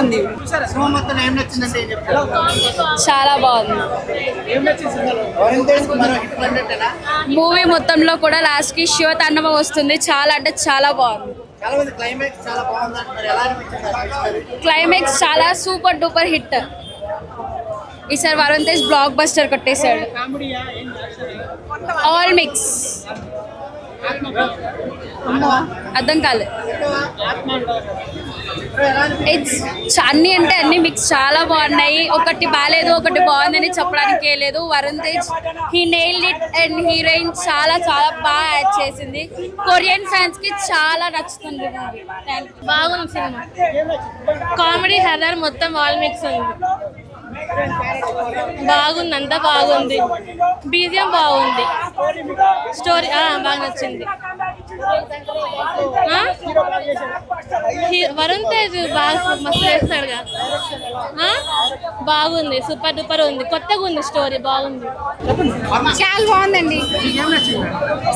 బాగుంది. చాలా బాగుంది. మూవీ మొత్తంలో కూడా లాస్ట్ కి శివ తాండవం వస్తుంది. చాలా అంటే చాలా బాగుంది. క్లైమాక్స్ చాలా సూపర్ డూపర్ హిట్. ఈసారి వరుణ్ తేజ్ బ్లాక్ బస్టర్ కొట్టేశాడు. All mix. అర్థం కాలే. ఇట్స్ అన్ని అంటే అన్ని మిక్స్ చాలా బాగున్నాయి. ఒకటి బాగాలేదు ఒకటి బాగుందని చెప్పడానికి లేదు. Varun Tej he nailed it and heroine చాలా చాలా బాగా యాడ్ చేసింది. కొరియన్ ఫ్యాన్స్ కి చాలా నచ్చుతుంది. బాగుంది సినిమా. కామెడీ హర్రర్ మొత్తం ఆల్ మిక్స్ ఉంది. బాగుంది, అంతా బాగుంది. బీజియం బాగుంది. స్టోరీ బాగా నచ్చింది. వరుణ్ తేజ్ బాగా మస్తు చేస్తాడుగా. బాగుంది, సూపర్ డూపర్ ఉంది. కొత్తగా ఉంది స్టోరీ, బాగుంది. చాలా బాగుందండి.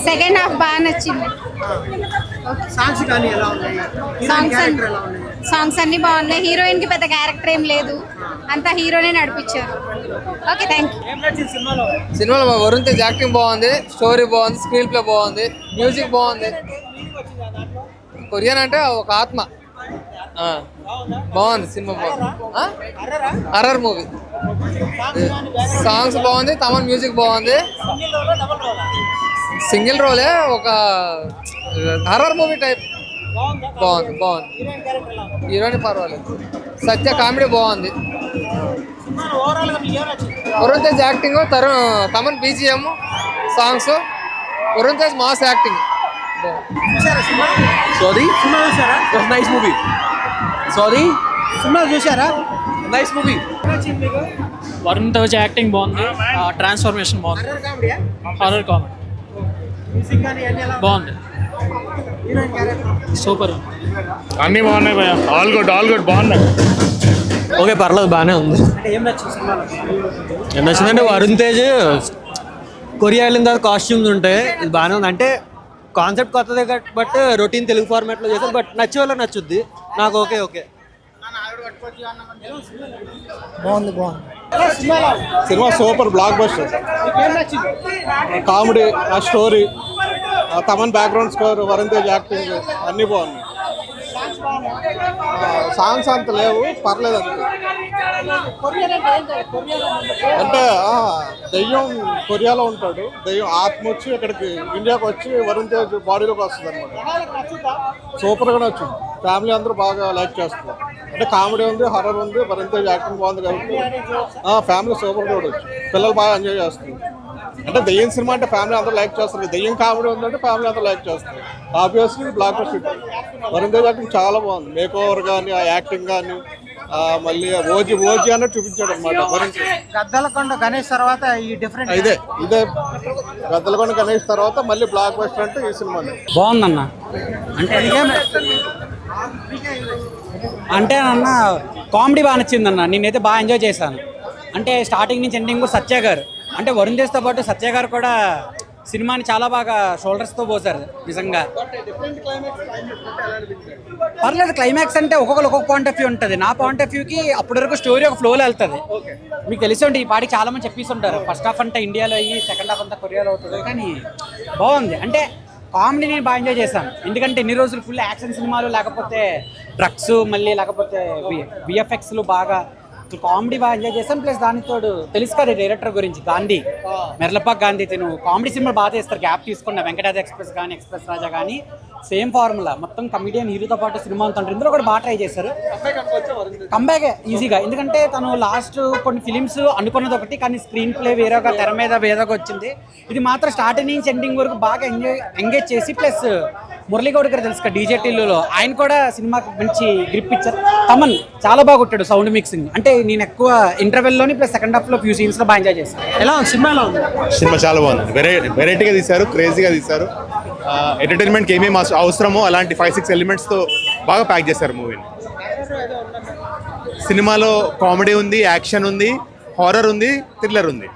సెకండ్ హాఫ్ బాగా నచ్చింది. సాంగ్స్ అన్ని బాగున్నాయి. హీరోయిన్ కి పెద్ద క్యారెక్టర్ ఏం లేదు, అంతా హీరోనే నడిపించారు. Okay, thank you. సినిమాలో వరుణ్ తేజ్ యాక్టింగ్ బాగుంది, స్టోరీ బాగుంది, స్క్రీన్ ప్లే బాగుంది, మ్యూజిక్ బాగుంది. కొరియన్ అంటే ఒక ఆత్మ. బాగుంది సినిమా, బాగుంది. Horror movie. సాంగ్స్ బాగుంది, తమన్ మ్యూజిక్ బాగుంది. సింగిల్ రోలే, ఒక హర్రర్ మూవీ టైప్. బాగుంది. హీరోయిన్ పర్వాలేదు. సత్య కామెడీ బాగుంది. Varun Tej acting, Thaman BGM, songs, Varun Tej mass acting. Nice movie. సినిమా చూసారా? Nice movie. Varun Tej acting బాగుంది, ట్రాన్స్ఫర్మేషన్ బాగుంది. హారర్ కామెడీ బాగుంది, సూపర్. అన్నీ బాగున్నాయి భయ్యా. ఆల్ గుడ్ బాగున్నాయి. ఓకే, పర్లేదు, బాగానే ఉంది. ఏం నచ్చిందంటే వరుణ్ తేజ్ కొరియా వెళ్ళిన తర్వాత కాస్ట్యూమ్స్ ఉంటాయి, ఇది బాగానే ఉంది. అంటే కాన్సెప్ట్ కొత్తదే బట్ రొటీన్ తెలుగు ఫార్మాట్లో చేశారు. బట్ నచ్చే వాళ్ళకి నచ్చుద్ది. నాకు ఓకే. బాగుంది. సినిమా సూపర్ బ్లాక్ బస్టర్. కామెడీ, ఆ story, Thaman background score, Varun Tej acting అన్నీ బాగున్నాయి. సాంగ్స్ అంత లేవు, పర్లేదు అంతే. అంటే దెయ్యం కొరియాలో ఉంటాడు, దెయ్యం ఆత్మ వచ్చి ఇక్కడికి ఇండియాకి వచ్చి వరుణ్ తేజ్ బాడీలోకి వస్తుంది అనమాట. సూపర్గా నచ్చింది. ఫ్యామిలీ అందరూ బాగా లైక్ చేస్తారు. అంటే కామెడీ ఉంది, హర్రర్ ఉంది, వరుణ్ తేజ్ యాక్టింగ్ బాగుంది కాబట్టి ఫ్యామిలీ సూపర్ చూడవచ్చు. పిల్లలు బాగా ఎంజాయ్ చేస్తారు. అంటే దెయ్యం సినిమా అంటే ఫ్యామిలీ అందరూ లైక్ చేస్తారు. దెయ్యం కామెడీ ఉందంటే ఫ్యామిలీ అందరూ లైక్ చేస్తారు. Obviously block buster. Varun Tej acting చాలా బాగుంది. మేక్ ఓవర్ కానీ, ఆ యాక్టింగ్ కానీ, మళ్ళీ ఓజీ అన్నట్టు చూపించాడు అనమాట. గద్దలకొండ గణేష్ తర్వాత ఈ డిఫరెంట్ ఇదే గద్దలకొండ గణేష్ తర్వాత మళ్ళీ బ్లాక్ బస్టర్ అంటే ఈ సినిమా బాగుందన్న. అంటే అన్న కామెడీ బాగా నచ్చిందన్న. నేనైతే బాగా ఎంజాయ్ చేశాను. అంటే స్టార్టింగ్ నుంచి ఎండింగ్ కూడా సత్య గారు, అంటే వరుణ్ తేజ్తో పాటు సత్య గారు కూడా సినిమాని చాలా బాగా షోల్డర్స్తో పోసారు నిజంగా. పర్లేదు, క్లైమాక్స్ అంటే ఒక్కొక్కరు ఒక్కొక్క పాయింట్ ఆఫ్ వ్యూ ఉంటుంది. నా పాయింట్ ఆఫ్ వ్యూకి అప్పటి వరకు స్టోరీ ఒక ఫ్లోలో వెళ్తుంది. మీకు తెలిసి ఉంటుంది, ఈ పాటికి చాలా మంది చెప్పేస్తుంటారు ఫస్ట్ హాఫ్ అంతా ఇండియాలో అయ్యి సెకండ్ హాఫ్ అంతా కొరియాలో అవుతుంది. కానీ బాగుంది. అంటే కామెడీ నేను బాగా ఎంజాయ్ చేశాను. ఎందుకంటే ఎన్ని రోజులు ఫుల్ యాక్షన్ సినిమాలు, లేకపోతే డ్రగ్స్, మళ్ళీ లేకపోతే విఎఫ్ఎక్స్లు బాగా, కామెడీ బాగా ఎంజాయ్ చేస్తాను. ప్లస్ దానితో తెలుసు కదా డైరెక్టర్ గురించి, గాంధీ, మెర్లపాక్ గాంధీ. తిను కామెడీ సినిమాలు బాగా చేస్తారు. గ్యాప్ తీసుకున్న వెంకటాద్రి ఎక్స్ప్రెస్ కానీ, ఎక్స్ప్రెస్ రాజా కానీ సేమ్ ఫార్ములా. మొత్తం కమిడియన్ హీరోతో పాటు సినిమా అంటారు. ఇందులో కూడా బాగా ట్రై చేశారు. కంబ్యాక్ ఈజీగా. ఎందుకంటే తను లాస్ట్ కొన్ని ఫిలిమ్స్ అనుకున్నది ఒకటి, కానీ స్క్రీన్ ప్లే వేరేగా, తెర మీద వేరేగా వచ్చింది. ఇది మాత్రం స్టార్టింగ్ నుంచి ఎండింగ్ వరకు బాగా ఎంగేజ్ చేసి, ప్లస్ మురళీగౌడ్ గారు తెలుసు డీజే టిల్లులో, ఆయన కూడా సినిమాకి మంచి గ్రిప్ ఇచ్చారు. తమన్ చాలా బాగా కొట్టాడు సౌండ్ మిక్సింగ్. అంటే నేను ఎక్కువ ఇంటర్వెల్లోని ప్లస్ సెకండ్ హాఫ్లో ఫ్యూ సీన్స్లో బాగా ఎంజాయ్ చేస్తాను. ఎలా ఉంది సినిమా? ఎలా ఉంది సినిమా? చాలా బాగుంది. వెరైటీగా తీశారు, క్రేజీగా తీశారు. ఎంటర్టైన్మెంట్కి ఏమేమి అవసరమో అలాంటి 5-6 ఎలిమెంట్స్తో బాగా ప్యాక్ చేశారు మూవీని. సినిమాలో కామెడీ ఉంది, యాక్షన్ ఉంది, హారర్ ఉంది, థ్రిల్లర్ ఉంది.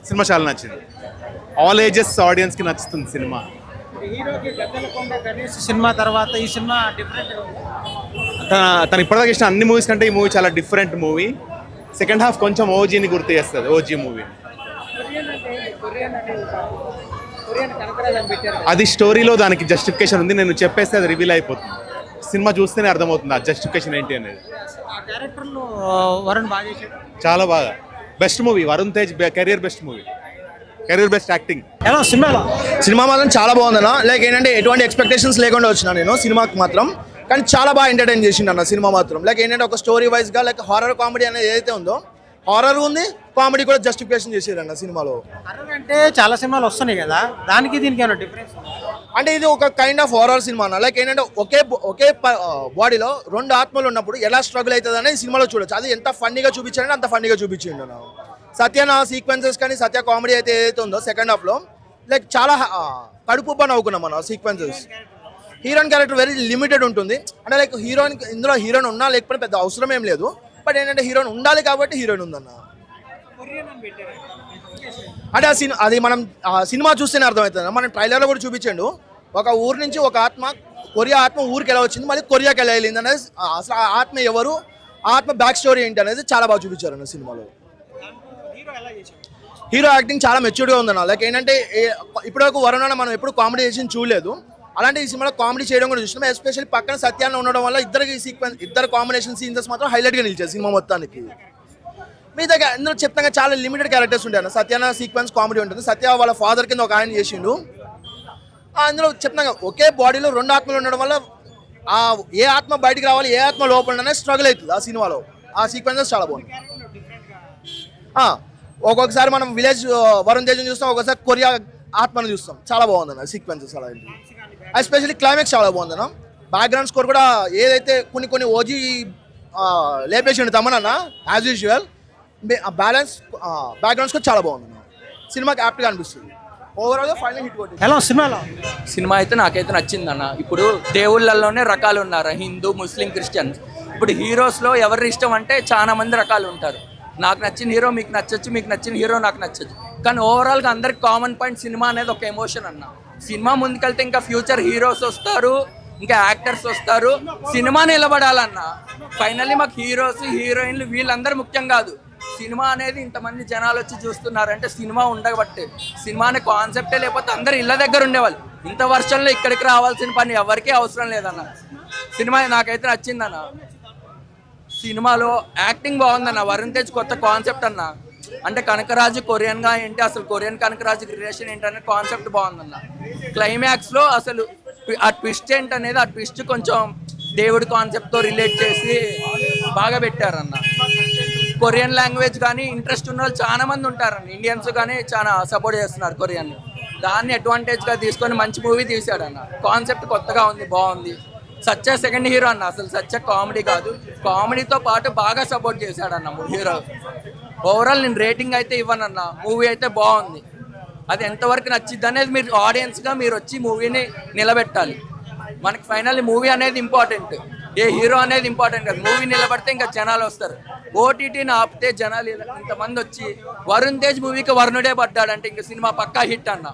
సినిమా చాలా నచ్చింది. ఆల్ ఏజెస్ ఆడియన్స్కి నచ్చుతుంది సినిమా. సినిమా తర్వాత ఈ సినిమా డిఫరెంట్ తను ఇప్పటిదాకా ఇచ్చిన అన్ని మూవీస్ కంటే ఈ మూవీ చాలా డిఫరెంట్ మూవీ. సెకండ్ హాఫ్ కొంచెం ఓజీని గుర్తు చేస్తుంది, ఓజీ మూవీ. అది స్టోరీలో దానికి జస్టిఫికేషన్ ఉంది, నేను చెప్పేస్తే అది రివీల్ అయిపోతుంది. సినిమా చూస్తేనే అర్థమవుతుంది ఆ జస్టిఫికేషన్ ఏంటి అనేది. ఆ క్యారెక్టర్లో వరుణ్ బాగా చేశాడు. చాలా బాగా best movie, Varun Tej career best movie, career best acting. ఎలా సినిమాలో? సినిమా మాత్రం చాలా బాగుందన్న. లైక్ ఏంటంటే ఎటువంటి ఎక్స్పెక్టేషన్స్ లేకుండా వచ్చినా నేను సినిమాకి మాత్రం, కానీ చాలా బాగా ఎంటర్టైన్ చేసిండు అన్న సినిమా మాత్రం. లైక్ ఏంటంటే ఒక స్టోరీ వైజ్గా లైక్ హారర్ కామెడీ అనేది ఏదైతే ఉందో, హారర్ ఉంది, కామెడీ కూడా జస్టిఫికేషన్ చేసారన్న సినిమాలో. హర్రర్ అంటే చాలా సినిమాలు వస్తున్నాయి కదా, దానికి దీనికి ఏమైనా డిఫరెన్స్? అంటే ఇది ఒక కైండ్ ఆఫ్ హారర్ సినిమా అన్న. లైక్ ఏంటంటే ఒకే బాడీలో రెండు ఆత్మలు ఉన్నప్పుడు ఎలా స్ట్రగుల్ అవుతుంది అనేది సినిమాలో చూడొచ్చు. అది ఎంత ఫన్నీగా చూపించాడంటే అంత ఫన్నీగా చూపించిండు అన్న. సత్య నా సీక్వెన్సెస్ కానీ సత్య కామెడీ అయితే ఏదైతే ఉందో సెకండ్ హాఫ్లో, లైక్ చాలా కడుపు పని నవ్వుకున్నాం మన sequences. Heroine character very limited ఉంటుంది. అంటే లైక్ హీరోయిన్ ఇందులో హీరోయిన్ ఉన్నా లేకపోతే పెద్ద అవసరం ఏం లేదు, బట్ ఏంటంటే హీరోయిన్ ఉండాలి కాబట్టి హీరోయిన్ ఉందన్న. అంటే అది మనం సినిమా చూస్తేనే అర్థమవుతుంది. మనం ట్రైలర్లో కూడా చూపించండు, ఒక ఊరు నుంచి ఒక ఆత్మ, కొరియా ఆత్మ ఊరికి ఎలా వచ్చింది, మళ్ళీ కొరియాకి ఎలా వెళ్ళింది అనేది, అసలు ఆ ఆత్మ ఎవరు, ఆ ఆత్మ బ్యాక్ స్టోరీ ఏంటి అనేది చాలా బాగా చూపించారు అన్న సినిమాలో. హీరో యాక్టింగ్ చాలా మెచ్యూర్డ్గా ఉందన్న. లైక్ ఏంటంటే ఇప్పటివరకు వరుణ్ మనం ఎప్పుడు కామెడీ చేసి చూడలేదు, అలాంటి ఈ సినిమాలో కామెడీ చేయడం కూడా చూసినాం. ఎస్పెషల్లీ పక్కన సత్యాన్ని ఉండడం వల్ల ఇద్దరు కాంబినేషన్ సీన్స్ మాత్రం హైలైట్గా నిలిచాయి సినిమా మొత్తానికి. మీ దగ్గర ఇందులో చెప్తాగా చాలా లిమిటెడ్ క్యారెక్టర్స్ ఉంటాయి అన్న. సత్యాన సీక్వెన్స్ కామెడీ ఉంటుంది. సత్య వాళ్ళ ఫాదర్ కింద ఒక ఆయన చేసిండు. అందులో చెప్తాగా ఒకే బాడీలో రెండు ఆత్మలు ఉండడం వల్ల ఏ ఆత్మ బయటికి రావాలి, ఏ ఆత్మ లోపల అనేది స్ట్రగుల్ అవుతుంది ఆ సినిమాలో. ఆ సీక్వెన్సెస్ చాలా బాగుంది. ఒక్కొక్కసారి మనం విలేజ్ వరుణ్ తేజం చూస్తాం, ఒక్కొక్కసారి కొరియా ఆత్మను చూస్తాం. చాలా బాగుందన్న సీక్వెన్సెస్ అలా. ఎస్పెషల్లీ క్లైమాక్స్ చాలా బాగుందన్న. బ్యాక్గ్రౌండ్ స్కోర్ కూడా ఏదైతే కొన్ని ఓజీ లేపేసిండు తమనన్న as usual. Balance background score చాలా బాగుందన్న. సినిమాకి యాప్ట్గా అనిపిస్తుంది. ఓవరాల్గా ఫైనల్ హిట్ కొట్టింది. ఎలా సినిమాలో? సినిమా అయితే నాకైతే నచ్చిందన్న. ఇప్పుడు దేవుళ్ళల్లోనే రకాలు ఉన్నారు, హిందూ, ముస్లిం, క్రిస్టియన్స్. ఇప్పుడు హీరోస్లో ఎవరి ఇష్టం అంటే చాలా మంది రకాలు ఉంటారు. నాకు నచ్చిన హీరో మీకు నచ్చచ్చు, మీకు నచ్చిన హీరో నాకు నచ్చచ్చు. కానీ ఓవరాల్గా అందరికి కామన్ పాయింట్ సినిమా అనేది ఒక ఎమోషన్ అన్న. సినిమా ముందుకెళ్తే ఇంకా ఫ్యూచర్ హీరోస్ వస్తారు, ఇంకా యాక్టర్స్ వస్తారు, సినిమా నిలబడాలన్న. ఫైనల్లీ మాకు హీరోస్, హీరోయిన్లు వీళ్ళందరూ ముఖ్యం కాదు. సినిమా అనేది ఇంతమంది జనాలు వచ్చి చూస్తున్నారంటే సినిమా ఉండబట్టే. సినిమా అనే కాన్సెప్టే లేకపోతే అందరు ఇళ్ళ దగ్గర ఉండేవాళ్ళు. ఇంత వర్షంలో ఇక్కడికి రావాల్సిన పని ఎవరికీ అవసరం లేదన్న. సినిమా నాకైతే నచ్చిందన్న. సినిమాలో యాక్టింగ్ బాగుందన్న. వరుణ్ తేజ్ కొత్త కాన్సెప్ట్ అన్న. అంటే కనకరాజు కొరియన్గా ఏంటి, అసలు కొరియన్ కనకరాజు రిలేషన్ ఏంటనే కాన్సెప్ట్ బాగుందన్న. క్లైమాక్స్లో అసలు ఆ ట్విస్ట్ ఏంటనేది, ఆ ట్విస్ట్ కొంచెం దేవుడి కాన్సెప్ట్తో రిలేట్ చేసి బాగా పెట్టారన్న. కొరియన్ లాంగ్వేజ్ కానీ ఇంట్రెస్ట్ ఉన్న వాళ్ళు చాలా మంది ఉంటారన్న. ఇండియన్స్ కానీ చాలా సపోర్ట్ చేస్తున్నారు కొరియన్. దాన్ని అడ్వాంటేజ్గా తీసుకొని మంచి మూవీ తీశాడన్న. కాన్సెప్ట్ కొత్తగా ఉంది, బాగుంది. సత్య సెకండ్ హీరో అన్న. అసలు సత్య కామెడీ కాదు, కామెడీతో పాటు బాగా సపోర్ట్ చేశాడన్న హీరో. ఓవరాల్ నేను రేటింగ్ అయితే ఇవ్వనన్న. మూవీ అయితే బాగుంది. అది ఎంతవరకు నచ్చిద్ది అనేది మీరు ఆడియన్స్గా మీరు వచ్చి మూవీని నిలబెట్టాలి. మనకి ఫైనల్లీ మూవీ అనేది ఇంపార్టెంట్, ఏ హీరో అనేది ఇంపార్టెంట్ కాదు. మూవీ నిలబడితే ఇంకా జనాలు వస్తారు. ఓటీటీని ఆపితే జనాలు ఇంతమంది వచ్చి వరుణ్ తేజ్ మూవీకి వరుణుడే పడ్డాడంటే ఇంక సినిమా పక్కా హిట్ అన్న.